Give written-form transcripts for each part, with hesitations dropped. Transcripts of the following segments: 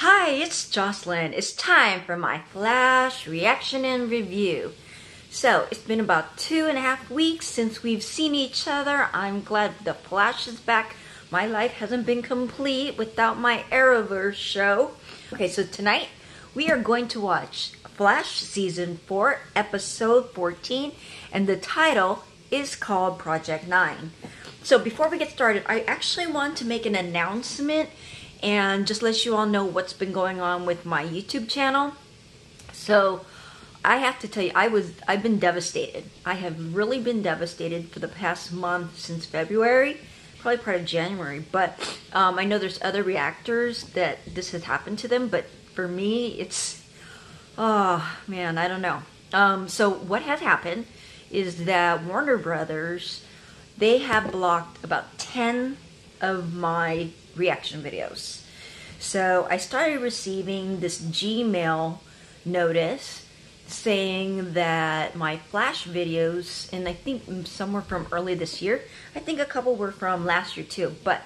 Hi, it's Jocelyn. It's time for my Flash reaction and review. So, it's been about 2.5 weeks since we've seen each other. I'm glad the Flash is back. My life hasn't been complete without my Arrowverse show. Okay, so tonight we are going to watch Flash Season 4, Episode 14, and the title is called Project 9. So before we get started, I actually want to make an announcement and just let you all know what's been going on with my YouTube channel. So I have to tell you, I've been devastated. I have really been devastated for the past month since February, probably part of January. But I know there's other reactors that this has happened to them, but for me, it's, oh man, I don't know. So what has happened is that Warner Brothers, they have blocked about 10 of my reaction videos. So I started receiving this Gmail notice saying that my Flash videos, and I think some were from early this year, I think a couple were from last year too, but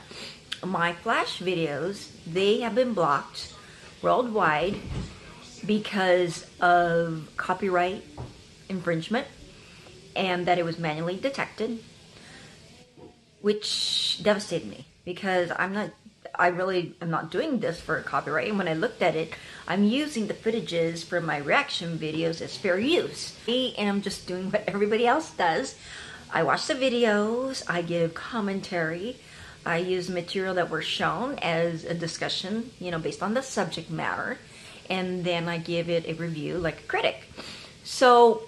my Flash videos, they have been blocked worldwide because of copyright infringement and that it was manually detected, which devastated me because I really am not doing this for copyright. And when I looked at it, I'm using the footages for my reaction videos as fair use. I am just doing what everybody else does. I watch the videos, I give commentary, I use material that were shown as a discussion, based on the subject matter, and then I give it a review like a critic. So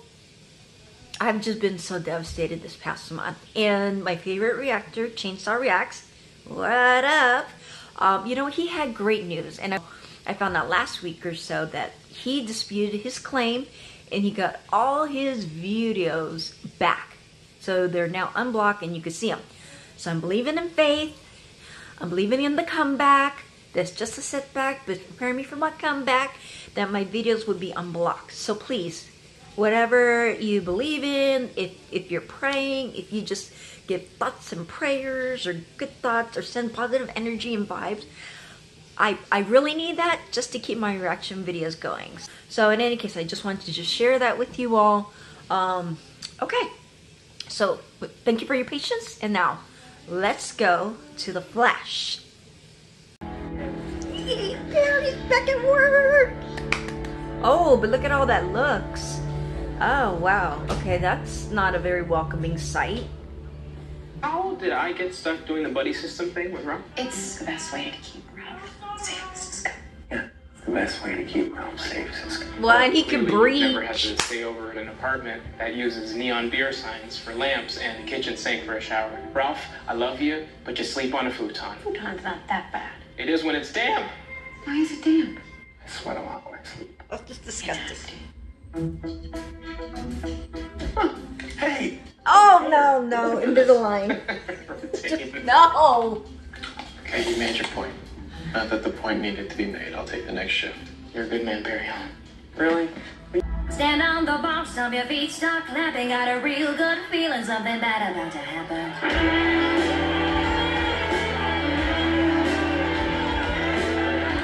I've just been so devastated this past month. And my favorite reactor, Chainsaw Reacts, what up? He had great news. And I found out last week or so that he disputed his claim and he got all his videos back. So they're now unblocked and you can see them. So I'm believing in faith. I'm believing in the comeback. That's just a setback, but preparing me for my comeback, that my videos would be unblocked. So please, whatever you believe in, if you're praying, if you just give thoughts and prayers or good thoughts or send positive energy and vibes, I really need that just to keep my reaction videos going. So in any case, I just wanted to just share that with you all. Okay, so thank you for your patience, and now let's go to the Flash. He's back at work. Oh, but look at all that looks. Oh, wow. Okay, that's not a very welcoming sight. How did I get stuck doing the buddy system thing with Ralph? It's the best way to keep Ralph safe, Cisco. Yeah, it's the best way to keep Ralph safe, Cisco. Well, and he can breathe. Never had to stay over in an apartment that uses neon beer signs for lamps and a kitchen sink for a shower. Ralph, I love you, but you sleep on a futon. Futon's not that bad. It is when it's damp. Why is it damp? I sweat a lot when I sleep. That's just disgusting. Huh. Hey! Oh, no, Invisalign. No! Okay, you made your point. Not that the point needed to be made. I'll take the next shift. You're a good man, Perry. Really? Stand on the bar, stomp your feet, start clapping. Got a real good feeling, something bad about to happen.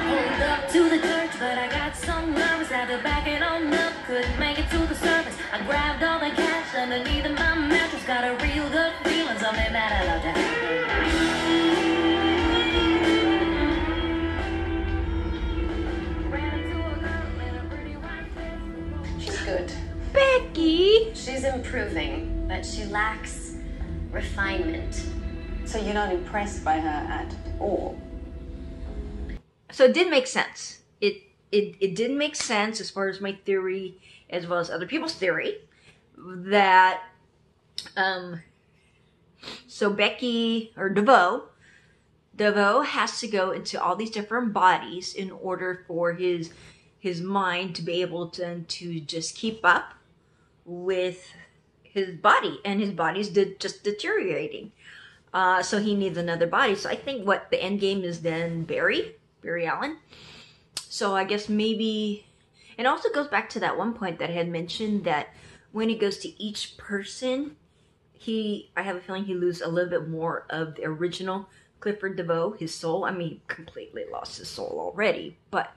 Hold up to the church, but I got some nervous. Had to back it on up, couldn't make it to the surface. I grabbed all the cash underneath of my mattress. Got a real good feeling, something bad about to happen. She's good. Becky! She's improving, but she lacks refinement. So you're not impressed by her at all? So it did make sense. It did make sense as far as my theory, as well as other people's theory, that so Becky, or Devoe has to go into all these different bodies in order for his mind to be able to just keep up with his body, and his body's just deteriorating. So he needs another body. So I think what the end game is then Barry Allen. So I guess maybe, it also goes back to that one point that I had mentioned, that when he goes to each person, I have a feeling he loses a little bit more of the original Clifford Devoe, his soul. I mean, he completely lost his soul already, but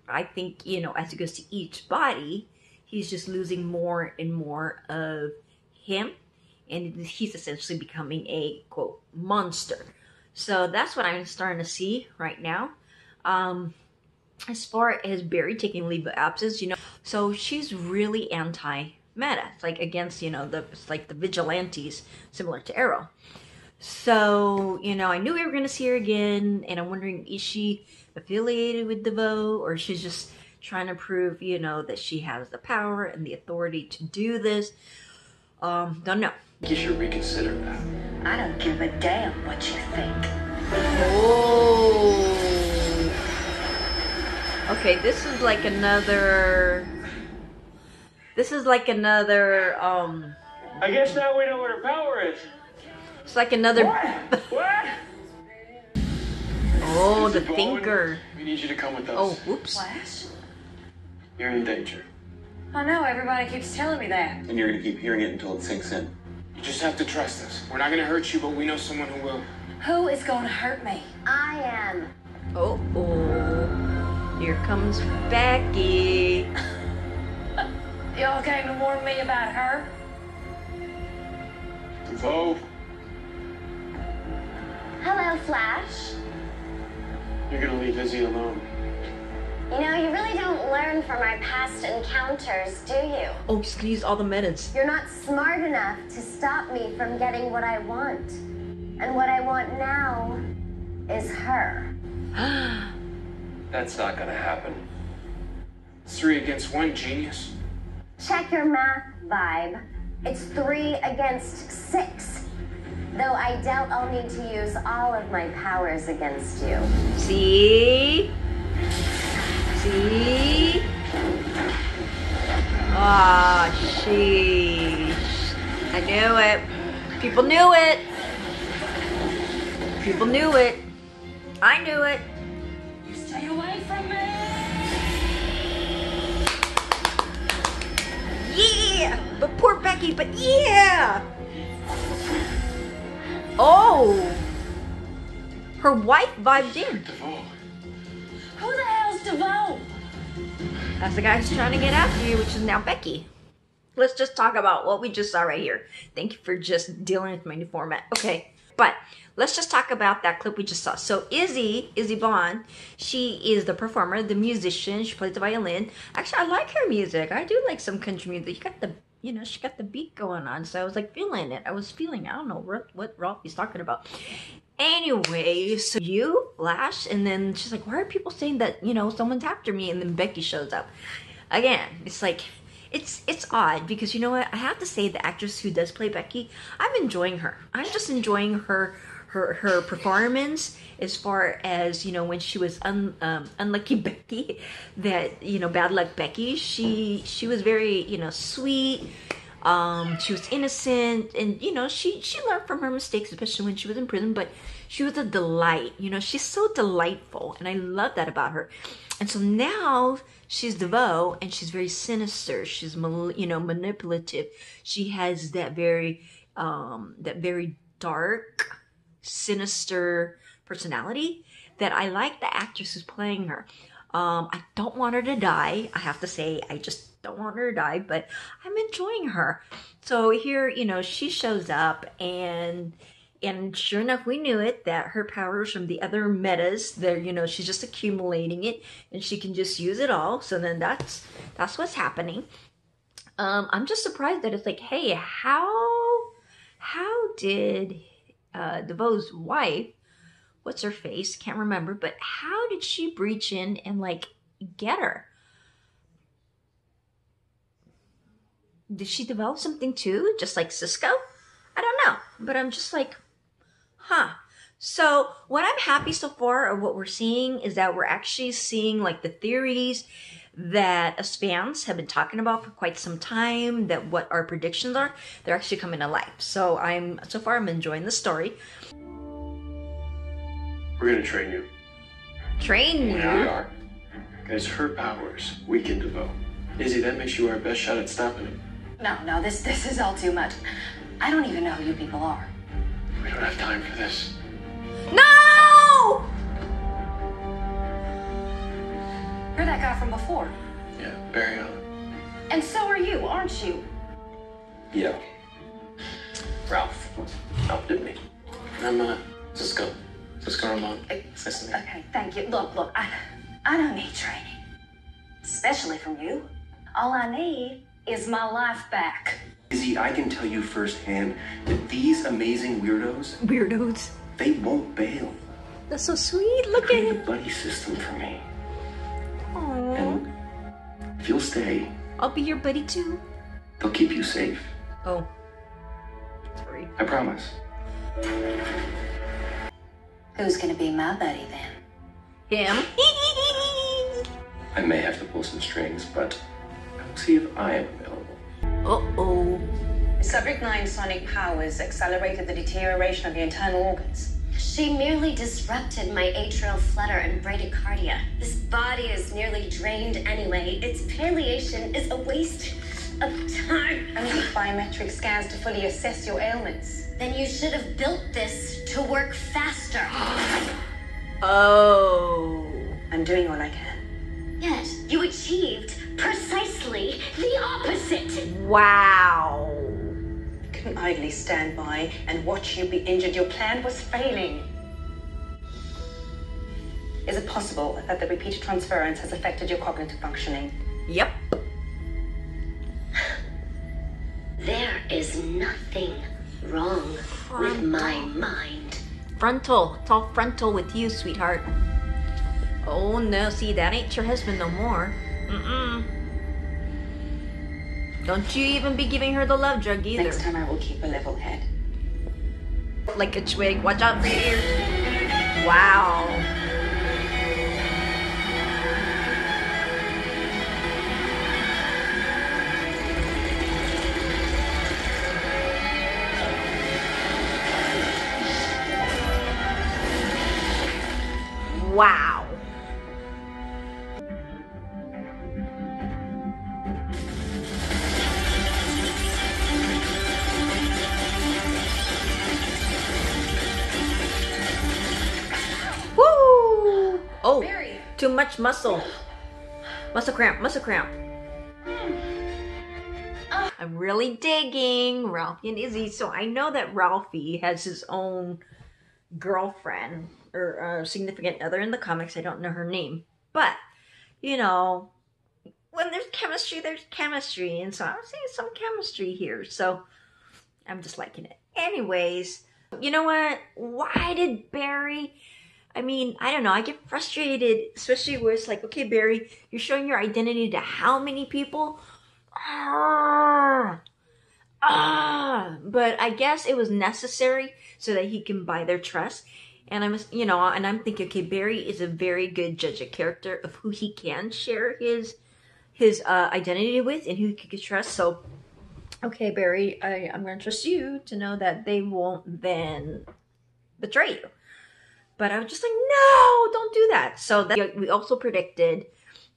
I think, you know, as he goes to each body, he's just losing more and more of him, and he's essentially becoming a, quote, monster. So that's what I'm starting to see right now. As far as Barry taking leave of absence, you know, so she's really anti-meta. It's like against, you know, it's like the vigilantes, similar to Arrow. So, you know, I knew we were going to see her again, and I'm wondering, is she affiliated with Devoe, or she's just trying to prove, you know, that she has the power and the authority to do this? Don't know. You should reconsider that. I don't give a damn what you think. Oh. Okay, this is like another... I guess now we know what her power is. It's like another... What? Oh, the Devoe, thinker. We need you to come with us. Oh, whoops. Flash? You're in danger. I know, everybody keeps telling me that. And you're gonna keep hearing it until it sinks in. You just have to trust us. We're not gonna hurt you, but we know someone who will. Who is going to hurt me? I am. Oh. Here comes Becky. Y'all came to warn me about her? Devoe, Hello, Flash. you're gonna leave Izzy alone. You know, you really don't learn from our past encounters, do you? Oh, just gonna use all the metas. You're not smart enough to stop me from getting what I want. And what I want now is her. That's not gonna happen. It's 3 against 1, genius. Check your math, vibe. It's 3 against 6. Though I doubt I'll need to use all of my powers against you. See? Ah, sheesh. I knew it. People knew it. I knew it. You stay away from me! Yeah! But poor Becky, but yeah! Oh! Her wife vibed in. Devoe. Who the hell's Devoe? That's the guy who's trying to get after you, which is now Becky. Let's just talk about what we just saw right here. Thank you for just dealing with my new format. Okay, but let's just talk about that clip we just saw. So Izzy Vaughn, she is the performer, the musician. She plays the violin. Actually, I like her music. I do like some country music. You got the, you know, she got the beat going on. So I was like feeling it. I don't know what Ralphie's talking about. Anyway, so you, Flash, and then she's like, why are people saying that, you know, someone's after me? And then Becky shows up. Again, it's like, it's odd because, you know what, I have to say the actress who does play Becky, I'm enjoying her. I'm just enjoying her performance as far as, you know, when she was Unlucky Becky, that, you know, Bad Luck Becky, she was very, you know, sweet. She was innocent, and, you know, she learned from her mistakes, especially when she was in prison, but she was a delight. You know, she's so delightful, and I love that about her. And so now she's Devoe, and she's very sinister. She's, you know, manipulative. She has that very dark, sinister personality that I like the actress who's playing her. I don't want her to die. I have to say, I just don't want her to die, but I'm enjoying her. So here, you know, she shows up, and sure enough, we knew it, that her powers from the other metas, there, you know, she's just accumulating it, and she can just use it all. So then that's what's happening. I'm just surprised that it's like, hey, how did Devoe's wife, what's her face, can't remember, but how did she breach in and like get her? Did she develop something too, just like Cisco? I don't know, but I'm just like, huh. So what I'm happy so far of what we're seeing is that we're actually seeing like the theories that us fans have been talking about for quite some time, that what our predictions are, they're actually coming to life. So so far I'm enjoying the story. We're gonna train you. Train you? We are. Because her powers weaken Devoe. Izzy, that makes you our best shot at stopping him. No, this is all too much. I don't even know who you people are. We don't have time for this. No! You're that guy from before. Yeah, Barry on. And so are you, aren't you? Yeah. Ralph. Ralph did me. I'm Cisco. Cisco Ramon. It's nice to meet you. Okay, thank you. Look, I don't need training. Especially from you. All I need is my life back. Izzy, I can tell you firsthand that these amazing weirdos, they won't bail. That's so sweet. Look at Create a it. buddy system for me. Aww. And if you'll stay, I'll be your buddy too. they'll keep you safe. Oh. Sorry. I promise. Who's gonna be my buddy then? Him. I may have to pull some strings, but I will see if I am available. Uh-oh. Subject 9's sonic powers accelerated the deterioration of the internal organs. She merely disrupted my atrial flutter and bradycardia. This body is nearly drained anyway. Its palliation is a waste of time. I need biometric scans to fully assess your ailments. Then you should have built this to work faster. Oh. I'm doing all I can. Yet you achieved precisely the opposite. Wow. I couldn't idly stand by and watch you be injured. Your plan was failing. Is it possible that the repeated transference has affected your cognitive functioning? Yep. There is nothing wrong with my mind. Frontal. It's all frontal with you, sweetheart. Oh no, see, that ain't your husband no more. Mm-mm. Don't you even be giving her the love drug either. Next time I will keep a level head. Like a twig. Watch out for your ears. Wow. Wow. Woo! Oh, Barry. too much muscle. Muscle cramp, muscle cramp. I'm really digging Ralphie and Izzy. So I know that Ralphie has his own girlfriend or significant other in the comics. I don't know her name. But, you know, when there's chemistry. And so I'm seeing some chemistry here. So I'm just liking it. Anyways, you know what? Why did Barry... I mean, I don't know. I get frustrated, especially where it's like, okay, Barry, you're showing your identity to how many people? But I guess it was necessary so that he can buy their trust. And I'm thinking, okay, Barry is a very good judge of character of who he can share his identity with and who he can trust. So, okay, Barry, I'm going to trust you to know that they won't then betray you. But I was just like, no, don't do that. So we also predicted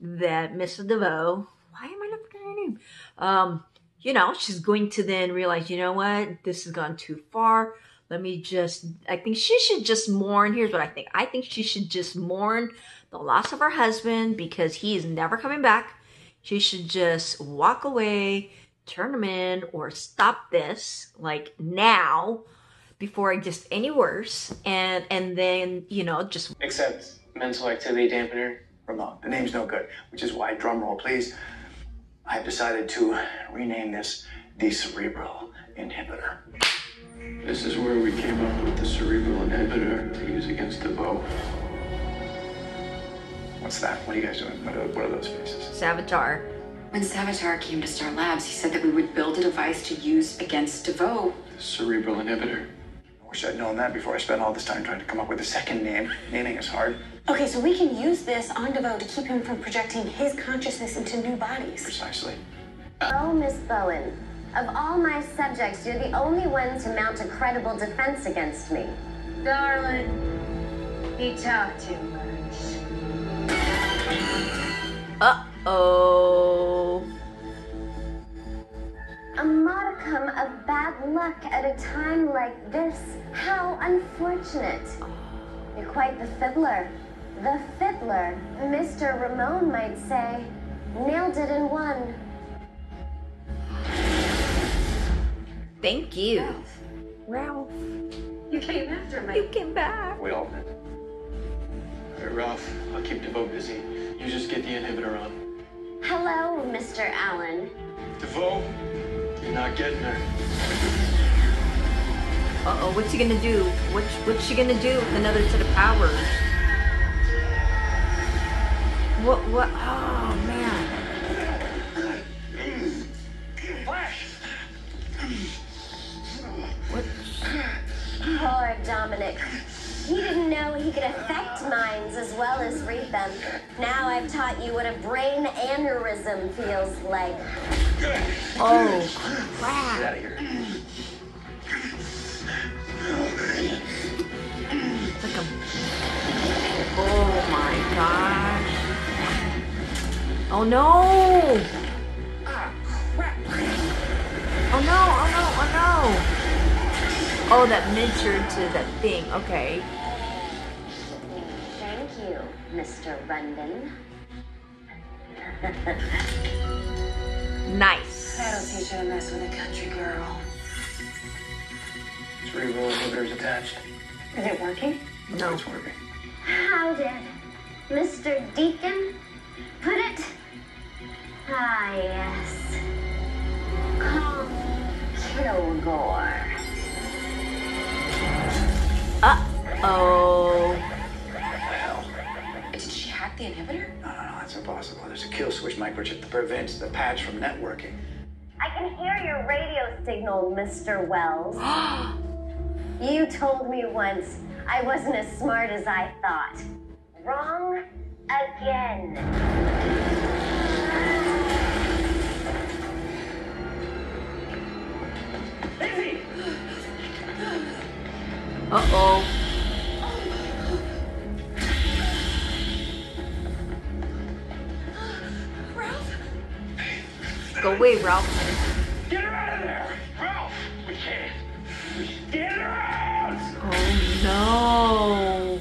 that Mrs. Devoe, why am I not forgetting her name? She's going to then realize, you know what? This has gone too far. I think she should just mourn. Here's what I think. I think she should just mourn the loss of her husband because he is never coming back. She should just walk away, turn him in, or stop this, like now, before it gets any worse, and then, just... Except mental activity dampener. Ramon, the name's no good, which is why, drumroll please, I've decided to rename this the Cerebral Inhibitor. This is where we came up with the cerebral inhibitor to use against Devoe. What's that? What are you guys doing? What are those faces? Savitar. When Savitar came to Star Labs, he said that we would build a device to use against Devoe. The cerebral inhibitor. I wish I'd known that before I spent all this time trying to come up with a second name. Naming is hard. Okay, so we can use this on Devoe to keep him from projecting his consciousness into new bodies. Precisely. Oh, Miss Bowen, of all my subjects, you're the only one to mount a credible defense against me. Darling, he talked too much. Uh-oh. A modicum of bad luck at a time like this. How unfortunate. You're quite the fiddler. The fiddler, Mr. Ramon might say, nailed it in one. Thank you. Ralph. You came after me. You came back. We all did. All right, Ralph, I'll keep Devoe busy. You just get the inhibitor on. Hello, Mr. Allen. Devoe, you're not getting her. Uh-oh, what's he gonna do? What's she gonna do with another set of powers? What? Oh, man. Flash! What? Poor Dominic. He didn't know he could affect minds as well as read them. Now I've taught you what a brain aneurysm feels like. Oh, crap. Get out of here. It's like a... Oh, my gosh. Oh, no. Oh, no, oh, no, oh, no. Oh, that miniature to that thing. Okay. Thank you, Mr. Rundon. Nice. That'll teach you to mess with a country girl. Cerebral inhibitor's attached. Is it working? No. It's working. How did Mr. Deacon put it? Ah, yes. Calm Kilgore. Uh-oh. Hell. Did she hack the inhibitor? No, that's impossible. There's a kill switch microchip that prevents the patch from networking. I can hear your radio signal, Mr. Wells. You told me once I wasn't as smart as I thought. Wrong again. Izzy! Uh-oh. Ralph? Go away, Ralph. Get her out of there! Ralph! We can't. Get her out! Oh, no.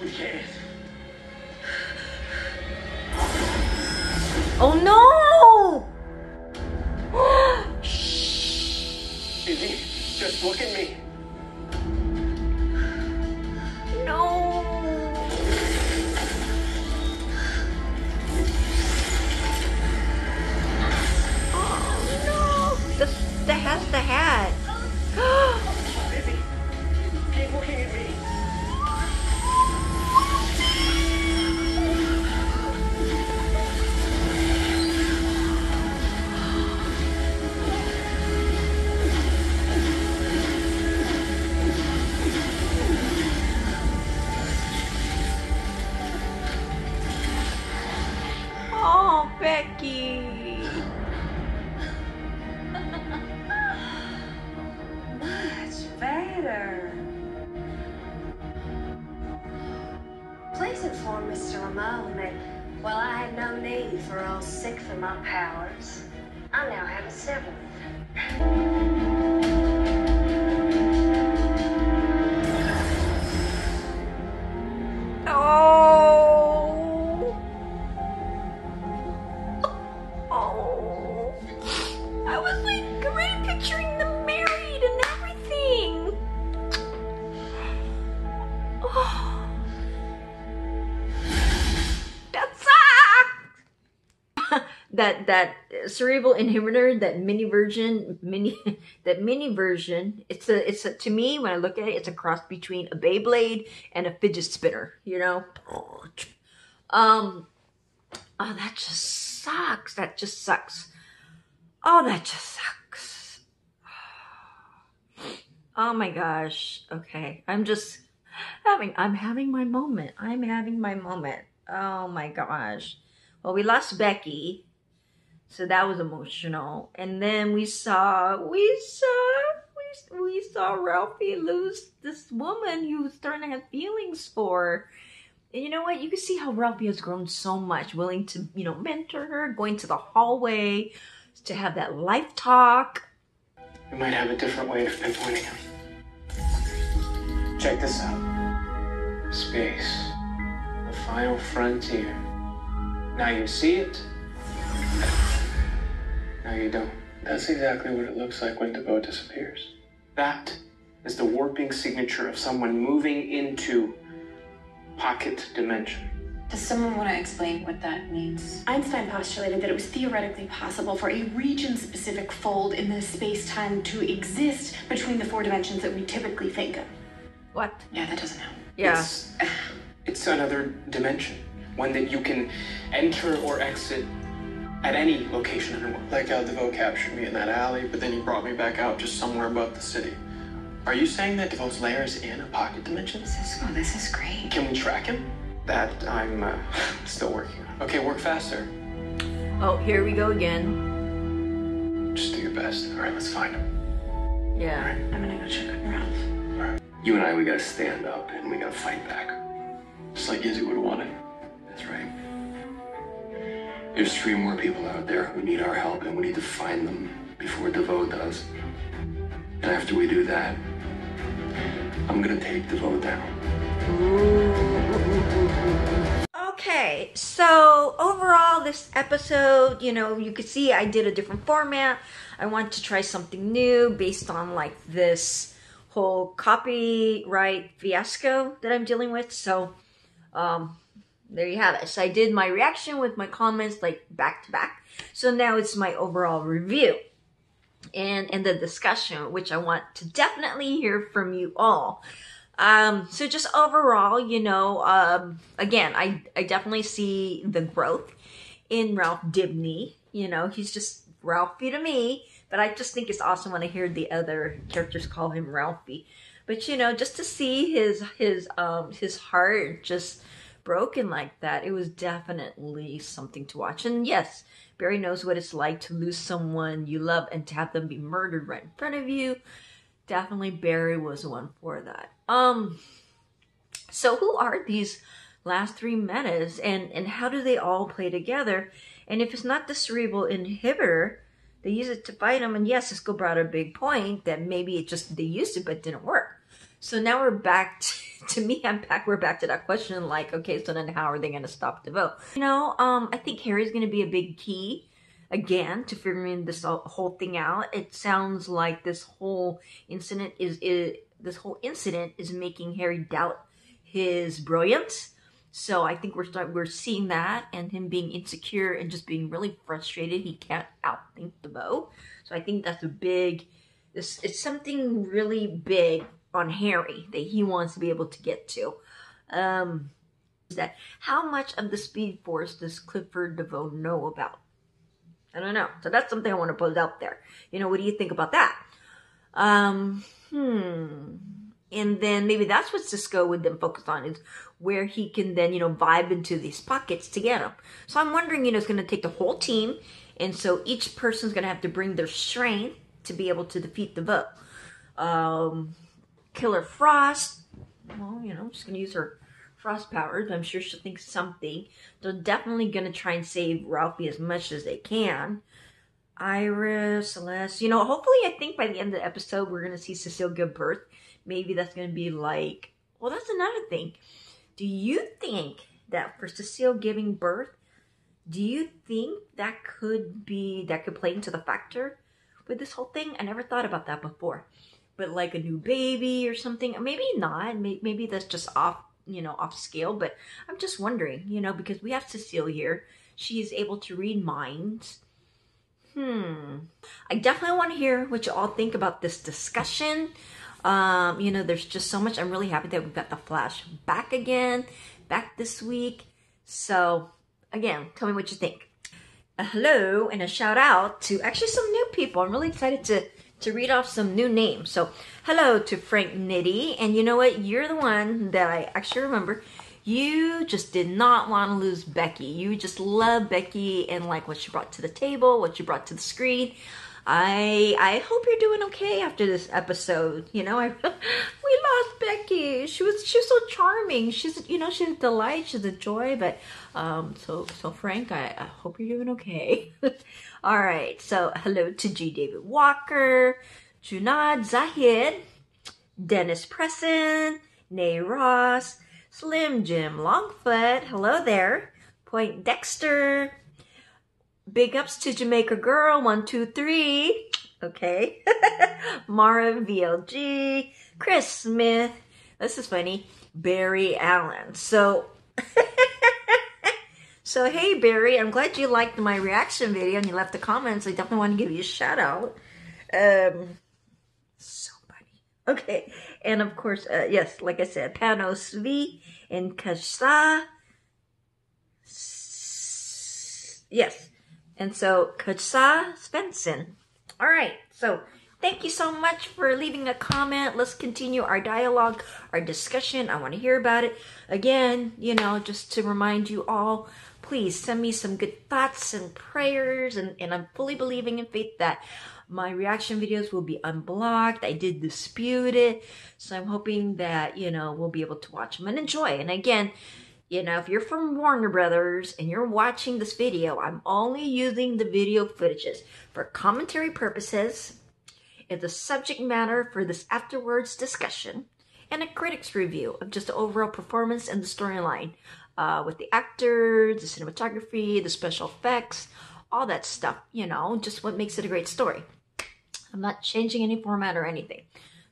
We can't. Oh, no! Izzy, just look at me. No. Oh, no. The hat. Izzy, keep looking at me. Oh, Becky. Much better. Please inform Mr. Ramon that while I had no need for all six of my powers, I now have a seventh. Oh. Oh. I was like already picturing them married and everything. Oh. That sucks. that cerebral inhibitor, that mini version, it's a to me, when I look at it, it's a cross between a Beyblade and a fidget spinner, you know? Oh, that just sucks. That just sucks. Oh, that just sucks. Oh my gosh. Okay. I'm having my moment. I'm having my moment. Oh my gosh. Well, we lost Becky, so that was emotional. And then we saw Ralphie lose this woman he was starting to have feelings for. And you know what? You can see how Ralphie has grown so much, willing to, mentor her, going to the hallway to have that life talk. We might have a different way of pinpointing him. Check this out. Space. The final frontier. Now you see it. Now you don't. That's exactly what it looks like when Devoe disappears. That is the warping signature of someone moving into pocket dimension. Does someone want to explain what that means? Einstein postulated that it was theoretically possible for a region-specific fold in the space-time to exist between the 4 dimensions that we typically think of. What? Yeah, that doesn't help. Yeah. It's another dimension. One that you can enter or exit at any location in the world. Like how Devoe captured me in that alley, but then he brought me back out just somewhere above the city. Are you saying that Devoe's lair is in a pocket dimension? Cisco, this is great. Can we track him? That I'm still working on. Okay, work faster. Oh, here we go again. Just do your best. All right, let's find him. Yeah. All right. I'm gonna go check on Ralph. All right. You and I, we gotta stand up and we gotta fight back. Just like Izzy would have wanted. That's right. There's 3 more people out there who need our help, and we need to find them before Devoe does. And after we do that, I'm gonna take Devoe down. Okay, so overall this episode, you know, you could see I did a different format. I want to try something new based on like this whole copyright fiasco that I'm dealing with. So there you have it. So I did my reaction with my comments like back to back. So now it's my overall review and the discussion, which I want to definitely hear from you all. So just overall, you know, again, I definitely see the growth in Ralph Dibny. You know, he's just Ralphie to me, but I just think it's awesome when I hear the other characters call him Ralphie. But, you know, just to see his heart just broken like that, it was definitely something to watch. And yes, Barry knows what it's like to lose someone you love and to have them be murdered right in front of you. Definitely Barry was one for that. So who are these last 3 metas and how do they all play together? And if it's not the cerebral inhibitor, they use it to fight him. And yes, Cisco brought a big point that maybe it just, they used it, but it didn't work. So now we're back to me, we're back to that question, like, okay, so then how are they going to stop Devoe? You know, I think Harry's going to be a big key, again, to figuring this whole thing out. It sounds like this whole incident is making Harry doubt his brilliance. So I think we're seeing that, and him being insecure and just being really frustrated. He can't outthink Devoe. So I think that's it's something really big on Harry that he wants to be able to get to. Is that how much of the Speed Force does Clifford Devoe know about? I don't know. So that's something I want to put out there. You know, what do you think about that? And then maybe that's what Cisco would then focus on, is where he can then, you know, vibe into these pockets to get them. So I'm wondering, you know, it's going to take the whole team. And so each person's going to have to bring their strength to be able to defeat Devoe. Killer Frost, well, you know, I'm just going to use her Frost powers. I'm sure she'll think something. They're definitely going to try and save Ralphie as much as they can. Iris, Celeste, you know, hopefully I think by the end of the episode we're going to see Cecile give birth. Maybe that's going to be like, well, that's another thing. Do you think that for Cecile giving birth, do you think that could play into the factor with this whole thing? I never thought about that before. But like a new baby or something, maybe not. Maybe that's just off scale. But I'm just wondering, you know, because we have Cecile here. She is able to read minds. I definitely want to hear what you all think about this discussion. You know, there's just so much. I'm really happy that we've got the Flash back this week. So again, tell me what you think. A hello and a shout out to actually some new people. I'm really excited to read off some new names. So hello to Frank Nitty. And you know what? You're the one that I actually remember. You just did not want to lose Becky. You just love Becky and like what she brought to the table, what she brought to the screen. I hope you're doing okay after this episode. You know, we lost Becky. She was so charming. She's a delight. She's a joy. But so Frank, I hope you're doing okay. All right. So hello to G. David Walker, Junad Zahid, Dennis Presson, Nay Ross, Slim Jim Longfoot, hello there. Point Dexter, big ups to Jamaica Girl, 123. Okay. Mara VLG, Chris Smith, this is funny, Barry Allen. So hey Barry, I'm glad you liked my reaction video and you left a comment, so I definitely want to give you a shout out. So funny. Okay, and of course, yes, like I said, Panos V and Kajsa. Yes, and so Kajsa Svensson. All right, so thank you so much for leaving a comment. Let's continue our dialogue, our discussion. I want to hear about it. Again, you know, just to remind you all, please send me some good thoughts and prayers. And I'm fully believing in faith that my reaction videos will be unblocked. I did dispute it. So I'm hoping that, you know, we'll be able to watch them and enjoy. And again, you know, if you're from Warner Brothers and you're watching this video, I'm only using the video footages for commentary purposes, the subject matter for this afterwards discussion, and a critic's review of just the overall performance and the storyline with the actors, the cinematography, the special effects, all that stuff, you know, just what makes it a great story. I'm not changing any format or anything.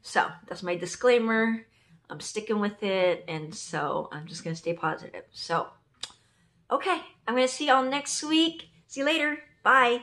So that's my disclaimer. I'm sticking with it, and so I'm just going to stay positive. So, okay, I'm going to see y'all next week. See you later. Bye.